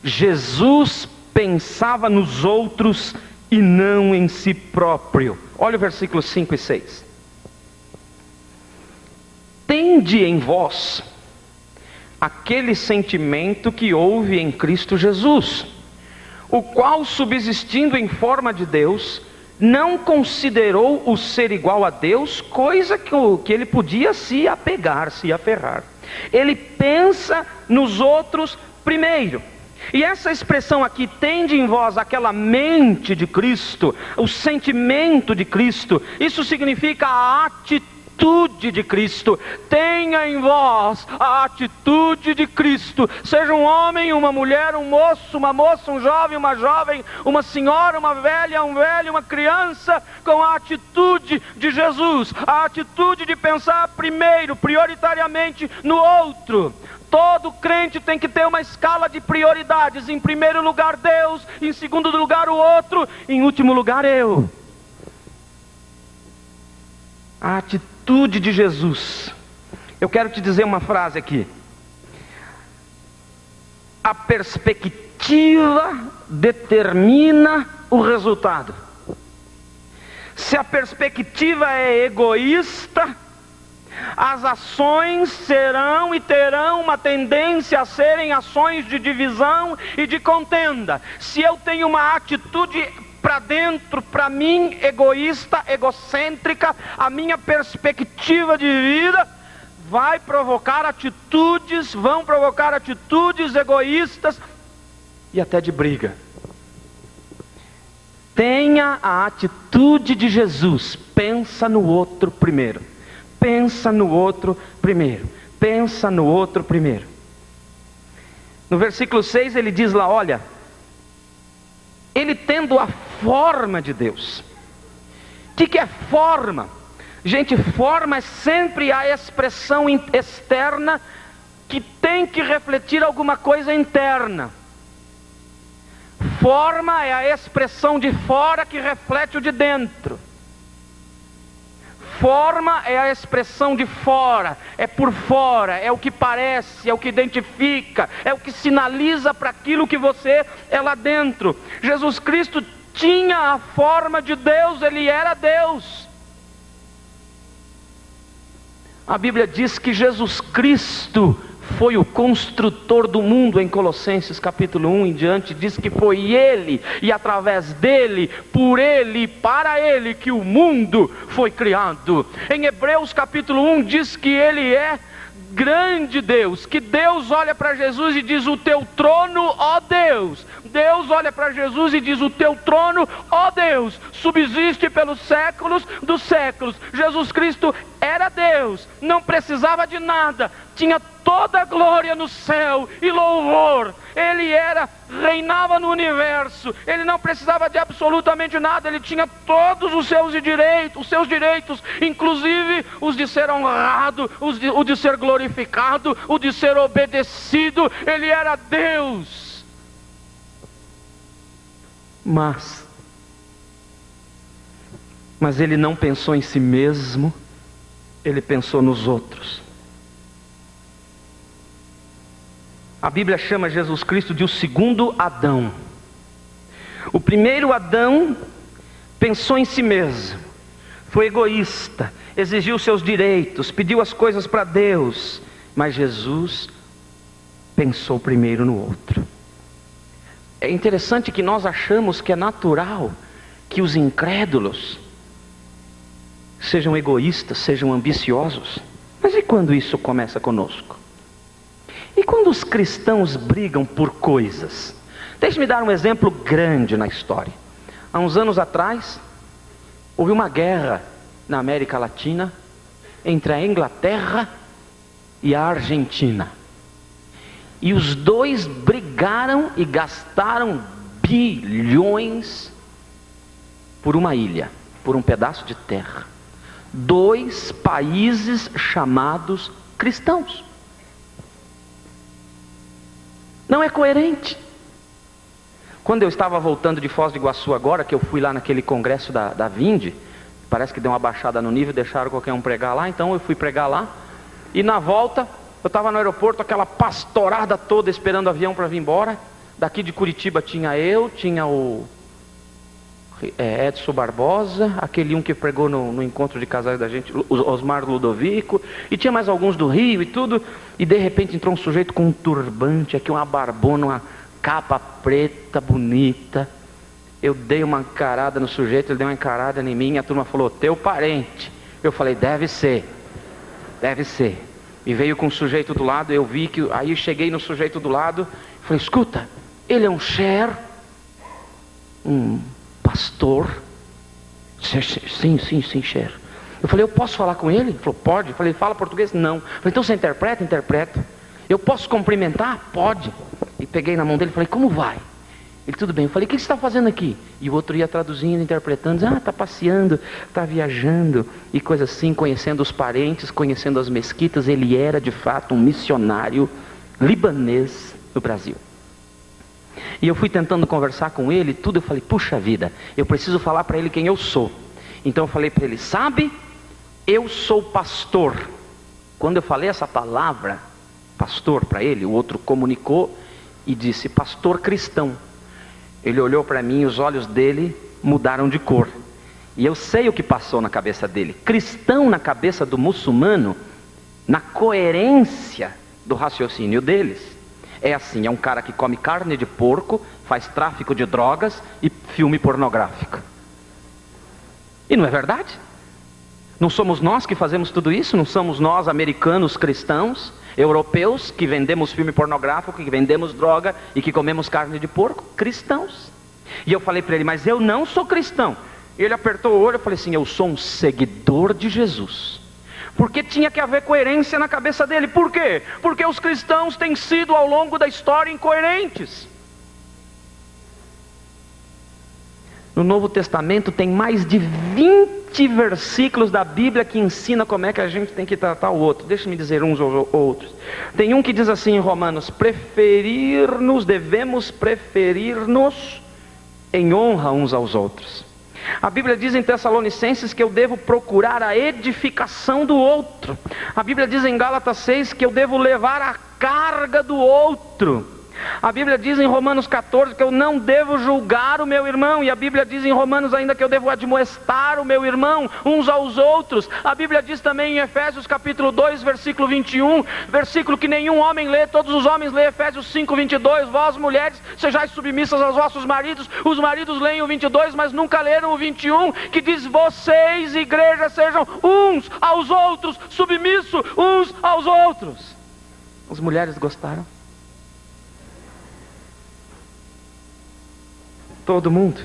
Jesus pensava nos outros e não em si próprio. Olha o versículo 5 e 6. Tende em vós aquele sentimento que houve em Cristo Jesus, o qual, subsistindo em forma de Deus, não considerou o ser igual a Deus coisa que ele podia se apegar, se aferrar. Ele pensa nos outros primeiro. E essa expressão aqui, tende em vós aquela mente de Cristo, o sentimento de Cristo, isso significa a atitude de Cristo. Tenha em vós a atitude de Cristo. Seja um homem, uma mulher, um moço, uma moça, um jovem, uma jovem, uma senhora, uma velha, um velho, uma criança, com a atitude de Jesus, a atitude de pensar primeiro, prioritariamente no outro. Todo crente tem que ter uma escala de prioridades. Em primeiro lugar Deus, em segundo lugar o outro, em último lugar eu. A atitude de Jesus. Eu quero te dizer uma frase aqui. A perspectiva determina o resultado. Se a perspectiva é egoísta, as ações serão e terão uma tendência a serem ações de divisão e de contenda. Se eu tenho uma atitude para dentro, para mim, egoísta, egocêntrica, a minha perspectiva de vida vão provocar atitudes egoístas e até de briga. Tenha a atitude de Jesus, pensa no outro primeiro. Pensa no outro primeiro. Pensa no outro primeiro. No versículo 6 ele diz lá, olha, ele tendo a forma de Deus. O que é forma? Gente, forma é sempre a expressão externa que tem que refletir alguma coisa interna. Forma é a expressão de fora que reflete o de dentro. Forma é a expressão de fora, é por fora, é o que parece, é o que identifica, é o que sinaliza para aquilo que você é lá dentro. Jesus Cristo tinha a forma de Deus, Ele era Deus. A Bíblia diz que Jesus Cristo foi o construtor do mundo. Em Colossenses capítulo 1 em diante diz que foi Ele, e através dEle, por Ele, para Ele que o mundo foi criado. Em Hebreus capítulo 1 diz que Ele é grande Deus, que Deus olha para Jesus e diz, o teu trono, ó Deus. Deus olha para Jesus e diz, o teu trono, ó Deus, subsiste pelos séculos dos séculos. Jesus Cristo era Deus, não precisava de nada, tinha toda a glória no céu e louvor. Ele reinava no universo, ele não precisava de absolutamente nada, ele tinha todos os seus direitos, inclusive os de ser honrado, o de ser glorificado, o de ser obedecido. Ele era Deus. Mas ele não pensou em si mesmo, ele pensou nos outros. A Bíblia chama Jesus Cristo de o segundo Adão. O primeiro Adão pensou em si mesmo, foi egoísta, exigiu seus direitos, pediu as coisas para Deus. Mas Jesus pensou primeiro no outro. É interessante que nós achamos que é natural que os incrédulos sejam egoístas, sejam ambiciosos. Mas e quando isso começa conosco? E quando os cristãos brigam por coisas? Deixe-me dar um exemplo grande na história. Há uns anos atrás, houve uma guerra na América Latina entre a Inglaterra e a Argentina. E os dois brigaram e gastaram bilhões por uma ilha, por um pedaço de terra. Dois países chamados cristãos. Não é coerente. Quando eu estava voltando de Foz do Iguaçu agora, que eu fui lá naquele congresso da Vinde, parece que deu uma baixada no nível, deixaram qualquer um pregar lá, então eu fui pregar lá. E na volta, eu estava no aeroporto, aquela pastorada toda esperando o avião para vir embora. Daqui de Curitiba tinha eu, tinha o Edson Barbosa, aquele que pregou no encontro de casais da gente, o Osmar Ludovico, e tinha mais alguns do Rio e tudo, e de repente entrou um sujeito com um turbante, aqui uma barbona, uma capa preta, bonita. Eu dei uma encarada no sujeito, ele deu uma encarada em mim, e a turma falou, teu parente. Eu falei, deve ser. E veio com o sujeito do lado, eu vi que, aí cheguei no sujeito do lado, falei, escuta, ele é um pastor? Sim, Cher. Eu falei, eu posso falar com ele? Ele falou, pode. Eu falei, fala português? Não. Eu falei, então você interpreta? Interpreto. Eu posso cumprimentar? Pode. E peguei na mão dele e falei, como vai? Ele, tudo bem. Eu falei, o que você está fazendo aqui? E o outro ia traduzindo, interpretando, está passeando, está viajando, e coisa assim, conhecendo os parentes, conhecendo as mesquitas. Ele era de fato um missionário libanês no Brasil. E eu fui tentando conversar com ele, tudo, eu falei, puxa vida, eu preciso falar para ele quem eu sou. Então eu falei para ele, sabe, eu sou pastor. Quando eu falei essa palavra, pastor, para ele, o outro comunicou e disse, pastor cristão. Ele olhou para mim e os olhos dele mudaram de cor. E eu sei o que passou na cabeça dele. Cristão na cabeça do muçulmano, na coerência do raciocínio deles, é assim, é um cara que come carne de porco, faz tráfico de drogas e filme pornográfico. E não é verdade? Não somos nós que fazemos tudo isso? Não somos nós, americanos cristãos, europeus, que vendemos filme pornográfico, que vendemos droga e que comemos carne de porco? Cristãos. E eu falei para ele, mas eu não sou cristão. E ele apertou o olho, eu falei assim, eu sou um seguidor de Jesus. Porque tinha que haver coerência na cabeça dele. Por quê? Porque os cristãos têm sido ao longo da história incoerentes. No Novo Testamento tem mais de 20 versículos da Bíblia que ensina como é que a gente tem que tratar o outro. Deixa-me dizer uns ou outros. Tem um que diz assim em Romanos, devemos preferir-nos em honra uns aos outros. A Bíblia diz em Tessalonicenses que eu devo procurar a edificação do outro. A Bíblia diz em Gálatas 6 que eu devo levar a carga do outro. A Bíblia diz em Romanos 14 que eu não devo julgar o meu irmão. E a Bíblia diz em Romanos ainda que eu devo admoestar o meu irmão uns aos outros. A Bíblia diz também em Efésios capítulo 2, versículo 21, versículo que nenhum homem lê, todos os homens lê, Efésios 5, 22, vós mulheres, sejais submissas aos vossos maridos. Os maridos leem o 22, mas nunca leram o 21, que diz, vocês, igreja, sejam uns aos outros, submissos uns aos outros. As mulheres gostaram? Todo mundo.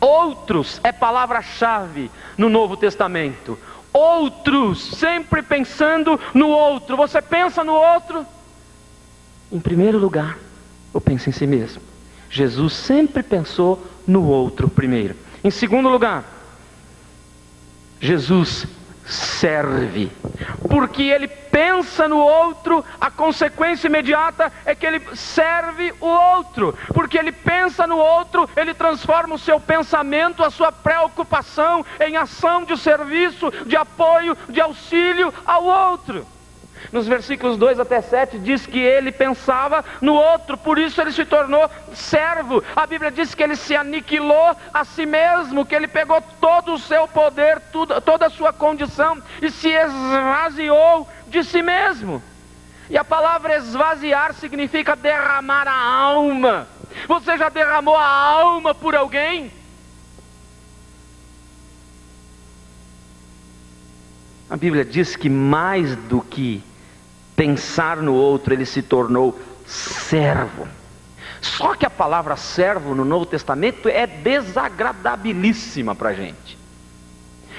Outros é palavra-chave no Novo Testamento. Outros, sempre pensando no outro. Você pensa no outro? Em primeiro lugar, eu penso em si mesmo. Jesus sempre pensou no outro primeiro. Em segundo lugar, Jesus serve. Porque ele pensa no outro, a consequência imediata é que ele serve o outro. Porque ele pensa no outro, ele transforma o seu pensamento, a sua preocupação em ação de serviço, de apoio, de auxílio ao outro. Nos versículos 2 até 7 diz que ele pensava no outro, por isso ele se tornou servo. A Bíblia diz que ele se aniquilou a si mesmo, que ele pegou todo o seu poder, toda a sua condição e se esvaziou de si mesmo. E a palavra esvaziar significa derramar a alma. Você já derramou a alma por alguém? A Bíblia diz que mais do que pensar no outro, ele se tornou servo. Só que a palavra servo no Novo Testamento é desagradabilíssima para a gente.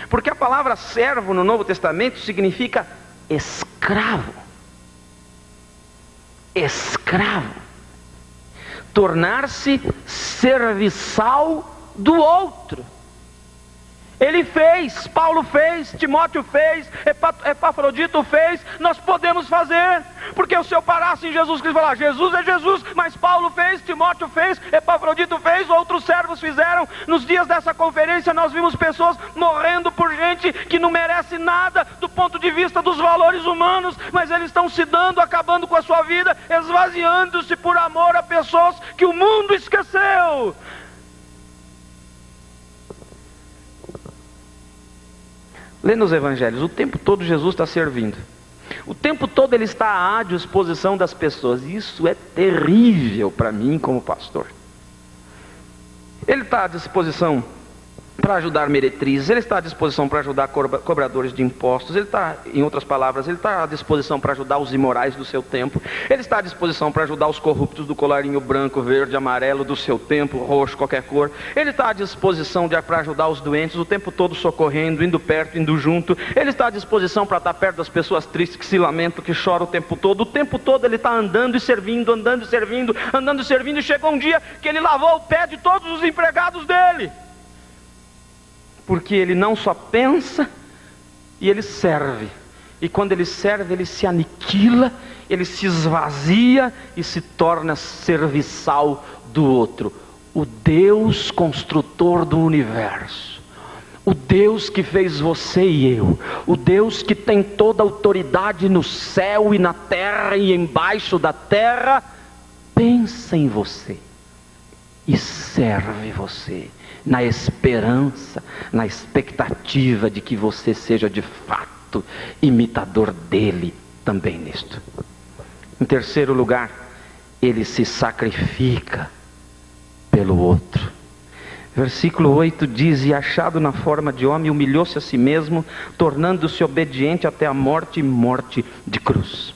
Porque a palavra servo no Novo Testamento significa escravo. Escravo. Tornar-se serviçal do outro. Ele fez, Paulo fez, Timóteo fez, Epafrodito fez, nós podemos fazer, porque se eu parasse em Jesus Cristo e falar, Jesus é Jesus, mas Paulo fez, Timóteo fez, Epafrodito fez, outros servos fizeram. Nos dias dessa conferência nós vimos pessoas morrendo por gente que não merece nada do ponto de vista dos valores humanos, mas eles estão se dando, acabando com a sua vida, esvaziando-se por amor a pessoas que o mundo esqueceu. Lê nos evangelhos, o tempo todo Jesus está servindo. O tempo todo Ele está à disposição das pessoas. Isso é terrível para mim como pastor. Ele está à disposição para ajudar meretrizes, Ele está à disposição para ajudar cobradores de impostos, Ele está, em outras palavras, Ele está à disposição para ajudar os imorais do seu tempo, Ele está à disposição para ajudar os corruptos do colarinho branco, verde, amarelo do seu tempo, roxo, qualquer cor. Ele está à disposição para ajudar os doentes, o tempo todo socorrendo, indo perto, indo junto. Ele está à disposição para estar perto das pessoas tristes, que se lamentam, que choram o tempo todo Ele está andando e servindo, andando e servindo, andando e servindo, e chegou um dia que Ele lavou o pé de todos os empregados dele. Porque Ele não só pensa, e Ele serve. E quando Ele serve, Ele se aniquila, Ele se esvazia e se torna serviçal do outro. O Deus construtor do universo, o Deus que fez você e eu, o Deus que tem toda a autoridade no céu e na terra e embaixo da terra, pensa em você e serve você, na esperança, na expectativa de que você seja de fato imitador dele também nisto. Em terceiro lugar, Ele se sacrifica pelo outro. Versículo 8 diz: e achado na forma de homem, humilhou-se a si mesmo, tornando-se obediente até a morte e morte de cruz.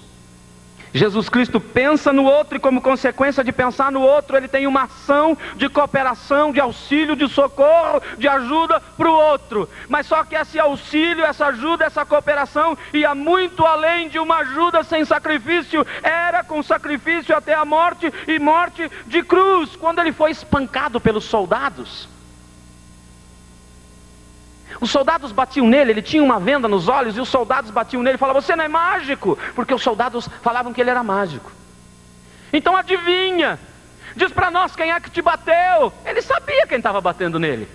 Jesus Cristo pensa no outro, e como consequência de pensar no outro, Ele tem uma ação de cooperação, de auxílio, de socorro, de ajuda para o outro. Mas só que esse auxílio, essa ajuda, essa cooperação ia muito além de uma ajuda sem sacrifício. Era com sacrifício até a morte e morte de cruz. Quando Ele foi espancado pelos soldados, os soldados batiam nele, ele tinha uma venda nos olhos, e os soldados batiam nele e falavam: você não é mágico, porque os soldados falavam que ele era mágico. Então adivinha, diz para nós quem é que te bateu. Ele sabia quem estava batendo nele.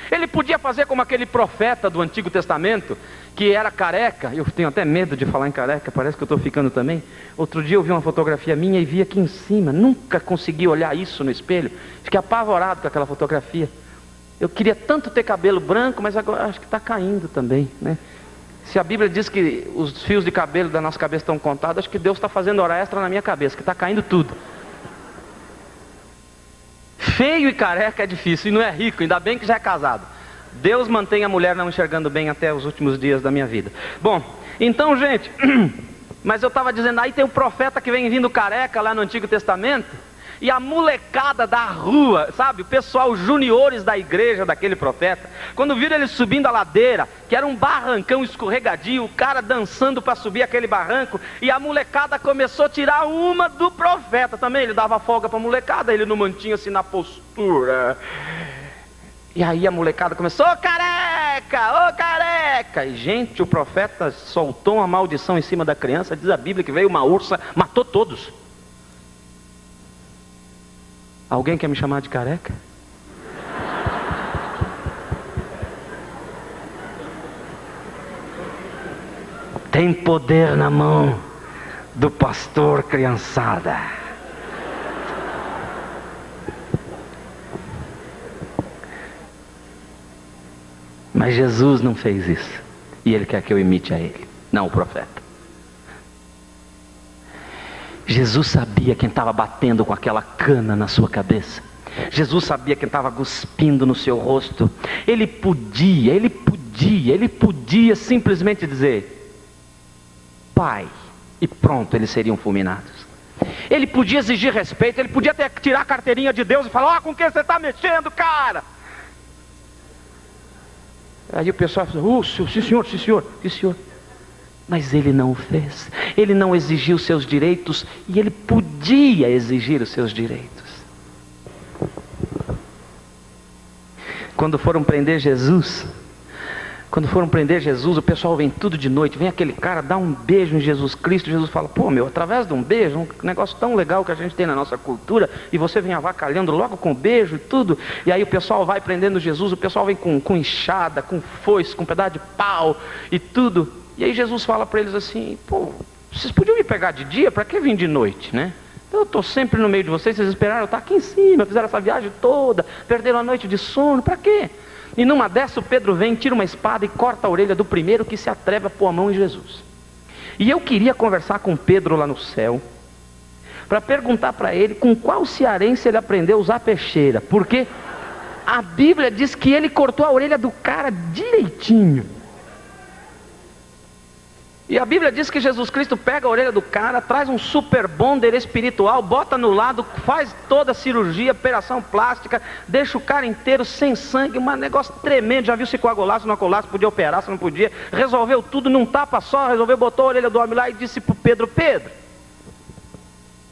Ele podia fazer como aquele profeta do Antigo Testamento, que era careca. Eu tenho até medo de falar em careca, parece que eu estou ficando também. Outro dia eu vi uma fotografia minha e vi aqui em cima, nunca consegui olhar isso no espelho, fiquei apavorado com aquela fotografia. Eu queria tanto ter cabelo branco, mas agora acho que está caindo também, né? Se a Bíblia diz que os fios de cabelo da nossa cabeça estão contados, acho que Deus está fazendo hora extra na minha cabeça, que está caindo tudo. Feio e careca é difícil, e não é rico, ainda bem que já é casado. Deus mantém a mulher não enxergando bem até os últimos dias da minha vida. Bom, então gente, mas eu estava dizendo, aí tem o profeta que vem vindo careca lá no Antigo Testamento, e a molecada da rua, sabe, o pessoal juniores da igreja daquele profeta, quando viram ele subindo a ladeira, que era um barrancão escorregadio, o cara dançando para subir aquele barranco, e a molecada começou a tirar uma do profeta também. Ele dava folga para a molecada, ele não mantinha assim na postura. E aí a molecada começou: ô careca, ô careca. E gente, o profeta soltou uma maldição em cima da criança. Diz a Bíblia que veio uma ursa, matou todos. Alguém quer me chamar de careca? Tem poder na mão do pastor, criançada. Mas Jesus não fez isso, e Ele quer que eu imite a Ele, não o profeta. Jesus sabia quem estava batendo com aquela cana na sua cabeça. Jesus sabia quem estava cuspindo no seu rosto. Ele podia simplesmente dizer: Pai, e pronto, eles seriam fulminados. Ele podia exigir respeito, ele podia até tirar a carteirinha de Deus e falar: ó, com quem você está mexendo, cara? Aí o pessoal falou: sim senhor. Mas ele não o fez. Ele não exigiu seus direitos, e ele podia exigir os seus direitos. Quando foram prender Jesus, o pessoal vem tudo de noite, vem aquele cara, dá um beijo em Jesus Cristo, Jesus fala, pô meu, através de um beijo, um negócio tão legal que a gente tem na nossa cultura, e você vem avacalhando logo com beijo e tudo, e aí o pessoal vai prendendo Jesus, o pessoal vem com enxada, com foice, com um pedaço de pau e tudo, e aí Jesus fala para eles assim, pô, vocês podiam me pegar de dia, para que vir de noite, né? Eu estou sempre no meio de vocês esperaram eu estar aqui em cima, fizeram essa viagem toda, perderam a noite de sono, para quê? E numa dessa o Pedro vem, tira uma espada e corta a orelha do primeiro que se atreve a pôr a mão em Jesus. E eu queria conversar com Pedro lá no céu, para perguntar para ele com qual cearense ele aprendeu a usar peixeira, porque a Bíblia diz que ele cortou a orelha do cara direitinho. E a Bíblia diz que Jesus Cristo pega a orelha do cara, traz um super bonder espiritual, bota no lado, faz toda a cirurgia, operação plástica, deixa o cara inteiro sem sangue, um negócio tremendo. Já viu se coagular, se não coagular, se podia operar, se não podia. Resolveu tudo num tapa só, resolveu, botou a orelha do homem lá e disse para o Pedro, Pedro,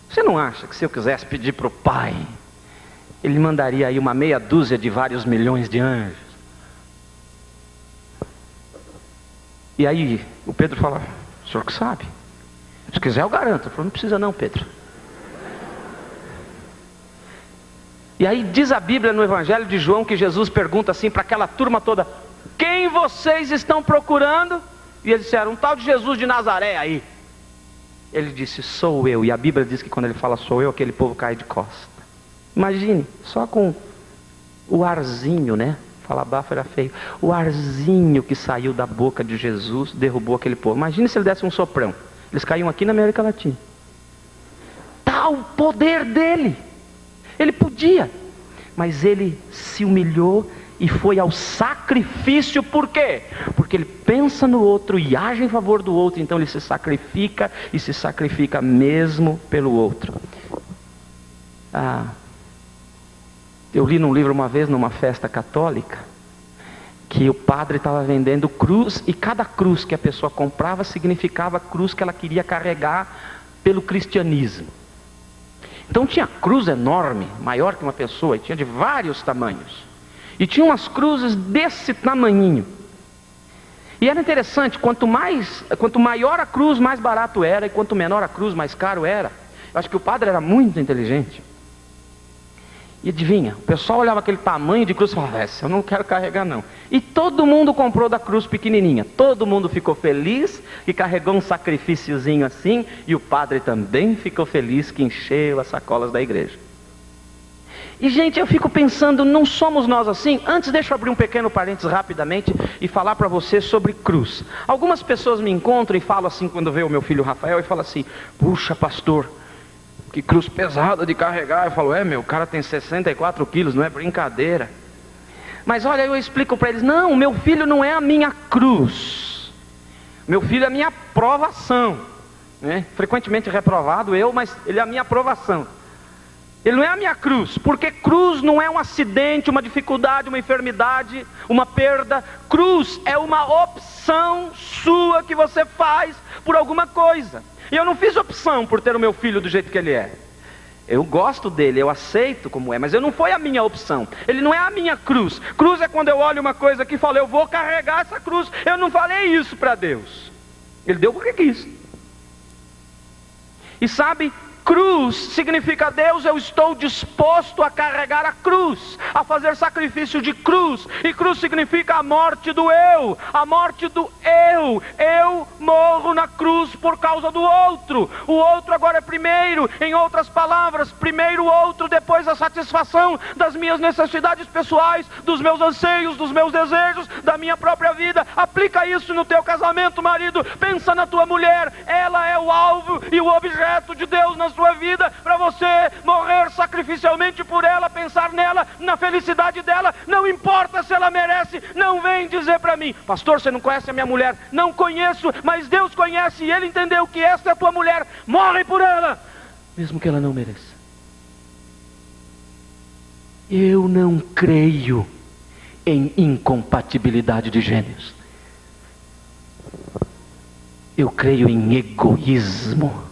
você não acha que se eu quisesse pedir para o Pai, Ele mandaria aí uma meia dúzia de vários milhões de anjos? E aí o Pedro fala, o senhor que sabe, se quiser eu garanto. Ele falou, não precisa não, Pedro. E aí diz a Bíblia no Evangelho de João que Jesus pergunta assim para aquela turma toda, quem vocês estão procurando? E eles disseram, um tal de Jesus de Nazaré aí. Ele disse, sou eu. E a Bíblia diz que quando ele fala sou eu, aquele povo cai de costa. Imagine, só com o arzinho, né? Falar bafo era feio. O arzinho que saiu da boca de Jesus derrubou aquele povo. Imagine se ele desse um soprão. Eles caíam aqui na América Latina. Tal poder dele. Ele podia. Mas ele se humilhou e foi ao sacrifício. Por quê? Porque ele pensa no outro e age em favor do outro. Então ele se sacrifica e se sacrifica mesmo pelo outro. Eu li num livro uma vez, numa festa católica, que o padre estava vendendo cruz, e cada cruz que a pessoa comprava significava a cruz que ela queria carregar pelo cristianismo. Então tinha cruz enorme, maior que uma pessoa, e tinha de vários tamanhos. E tinha umas cruzes desse tamanhinho. E era interessante, quanto maior a cruz, mais barato era, e quanto menor a cruz, mais caro era. Eu acho que o padre era muito inteligente. E adivinha, o pessoal olhava aquele tamanho de cruz e falava, essa eu não quero carregar não. E todo mundo comprou da cruz pequenininha. Todo mundo ficou feliz e carregou um sacrifíciozinho assim. E o padre também ficou feliz que encheu as sacolas da igreja. E gente, eu fico pensando, não somos nós assim? Antes deixa eu abrir um pequeno parênteses rapidamente e falar para você sobre cruz. Algumas pessoas me encontram e falam assim, quando vê o meu filho Rafael, e falam assim, puxa pastor, que cruz pesada de carregar. Eu falo, o cara tem 64 quilos, não é brincadeira. Mas olha, eu explico para eles, não, meu filho não é a minha cruz. Meu filho é a minha provação. Né? Frequentemente reprovado mas ele é a minha aprovação. Ele não é a minha cruz, porque cruz não é um acidente, uma dificuldade, uma enfermidade, uma perda. Cruz é uma opção sua que você faz por alguma coisa. E eu não fiz opção por ter o meu filho do jeito que ele é. Eu gosto dele, eu aceito como é, mas não foi a minha opção. Ele não é a minha cruz. Cruz é quando eu olho uma coisa aqui e falo, eu vou carregar essa cruz. Eu não falei isso para Deus. Ele deu porque quis. E sabe, cruz significa, Deus, eu estou disposto a carregar a cruz, a fazer sacrifício de cruz. E cruz significa a morte do eu, a morte do eu. Eu morro na cruz por causa do outro. O outro agora é primeiro. Em outras palavras, primeiro o outro, depois a satisfação das minhas necessidades pessoais, dos meus anseios, dos meus desejos, da minha própria vida. Aplica isso no teu casamento, marido. Pensa na tua mulher, ela é o alvo e o objeto de Deus na sua vida, para você morrer sacrificialmente por ela, pensar nela, na felicidade dela. Não importa se ela merece. Não vem dizer para mim, pastor, você não conhece a minha mulher. Não conheço, mas Deus conhece, e Ele entendeu que esta é a tua mulher. Morre por ela, mesmo que ela não mereça. Eu não creio em incompatibilidade de gênios. Eu creio em egoísmo.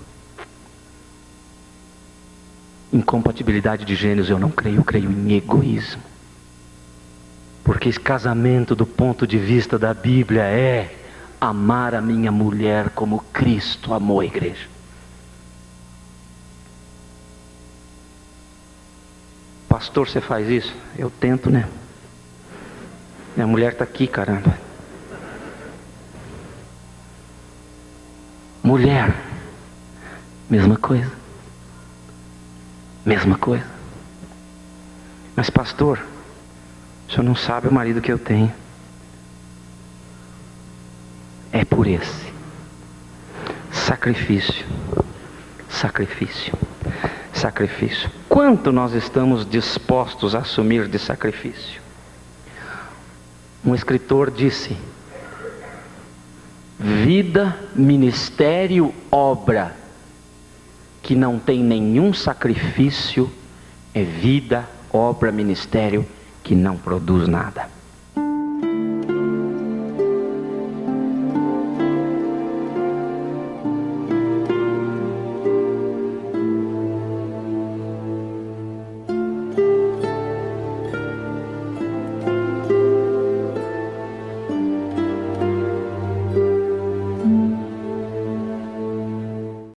Incompatibilidade de gênios eu não creio, eu creio em egoísmo. Porque esse casamento, do ponto de vista da Bíblia, é amar a minha mulher como Cristo amou a igreja. Pastor, você faz isso? Eu tento, né? Minha mulher está aqui, caramba. Mulher, mesma coisa. Mesma coisa. Mas pastor, o senhor não sabe o marido que eu tenho. É por esse sacrifício, sacrifício, sacrifício. Quanto nós estamos dispostos a assumir de sacrifício? Um escritor disse: vida, ministério, obra que não tem nenhum sacrifício é vida, obra, ministério que não produz nada.